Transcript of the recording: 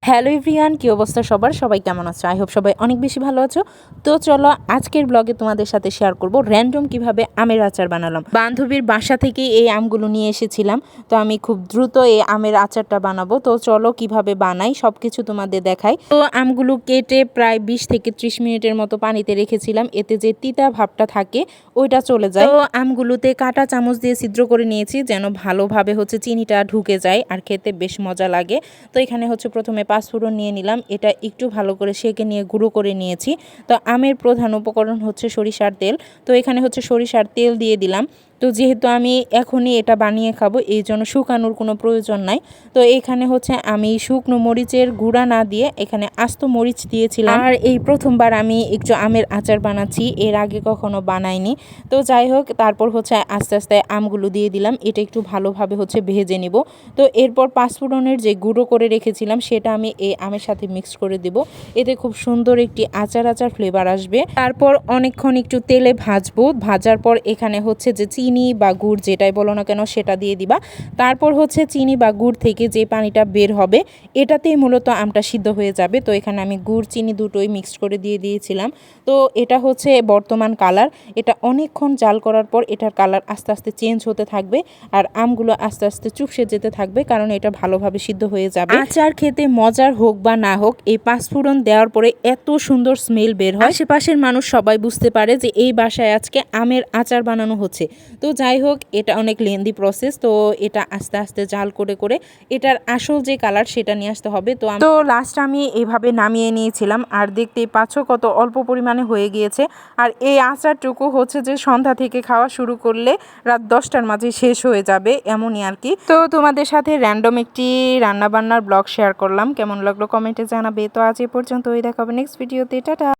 Hello everyone, কী অবস্থা সবাই কেমন আছো? আই হোপ সবাই অনেক বেশি ভালো আছো। তো চলো আজকের ব্লগে তোমাদের সাথে শেয়ার করব র্যান্ডম কিভাবে আমের আচার বানালাম। বান্ধবীর বাসা থেকে এই আমগুলো নিয়ে এসেছিলাম, তো আমি খুব দ্রুত এই আমের আচারটা বানাবো। তো চলো কিভাবে বানাই সব কিছু তোমাদের দেখাই। তো আমগুলো কেটে প্রায় 20 থেকে 30 মিনিটের মতো পানিতে রেখেছিলাম, এতে যে তিতা ভাবটা থাকে ওইটা চলে যায়। তো আমগুলোতে কাঁটা চামচ দিয়ে ছিদ্র করে নিয়েছি যেন ভালোভাবে চিনিটা ঢুকে যায় আর খেতে বেশ মজা লাগে। তো এখানে প্রথমে পাঁচফোড়ন নিয়ে নিলাম, এটা একটু ভালো করে সেঁকে নিয়ে গুঁড়ো করে নিয়েছি। তো আমের প্রধান উপকরণ সরিষার তেল, তো এখানে সরিষার তেল দিয়ে দিলাম। তো যেহেতু আমি এখনই এটা বানিয়ে খাবো এই জন্য শুকানোর কোনো প্রয়োজন নাই। তো এখানে আমি শুকনো মরিচের গুঁড়া না দিয়ে এখানে আস্ত মরিচ দিয়েছিলাম। আর এই প্রথমবার আমি একটু আমের আচার বানাচ্ছি, এর আগে কখনো বানাইনি। তো যাই হোক, তারপর আস্তে আস্তে আমগুলো দিয়ে দিলাম, এটা একটু ভালোভাবে ভেজে নিব। তো এরপর পাঁচফোড়নের যে গুঁড়ো করে রেখেছিলাম সেটা আমি এই আমের সাথে মিক্স করে দেব, এতে খুব সুন্দর একটি আচার ফ্লেভার আসবে। তারপর অনেকক্ষণ একটু তেলে ভাজবো, ভাজার পর এখানে যে চিনি বা গুড় যেটাই বলো না কেন সেটা দিয়ে দিবা। তারপর চিনি বা গুড় থেকে যে পানিটা বের হবে এটাতেই মূলত আমটা সিদ্ধ হয়ে যাবে। তো এখানে আমি গুড় চিনি দুটোই মিক্সড করে দিয়ে দিয়েছিলাম। তো এটা বর্তমান কালার, এটা অনেকক্ষণ জাল করার পর এটার কালার আস্তে আস্তে চেঞ্জ হতে থাকবে আর আমগুলো আস্তে আস্তে চুপসে যেতে থাকবে, কারণ এটা ভালোভাবে সিদ্ধ হয়ে যাবে। আচার খেতে মজার হোক বা না হোক, এই পাঁচফোড়ন দেওয়ার পরে এত সুন্দর স্মেল বের হয়, আশেপাশের মানুষ সবাই বুঝতে পারে যে এই বাসায় আজকে আমের আচার বানানো হচ্ছে। তো যাই হোক, এটা অনেক লেন্দি প্রসেস, তো এটা আস্তে আস্তে জাল করে করে এটার আসল যে কালার সেটা নিয়ে আসতে হবে। তো লাস্ট আমি এভাবে নামিয়ে নিয়েছিলাম, আর দেখতেই পাচ্ছ কত অল্প পরিমাণে হয়ে গিয়েছে। আর এই আচারটুকু যে সন্ধ্যা থেকে খাওয়া শুরু করলে রাত 10টার মাঝে শেষ হয়ে যাবে, এমনই আর কি। তো তোমাদের সাথে র্যান্ডম একটি রান্নাবান্নার ব্লগ শেয়ার করলাম, কেমন লাগলো কমেন্টে জানাবে। তো আজ এ পর্যন্তই, দেখা হবে নেক্সট ভিডিওতে, টাটা।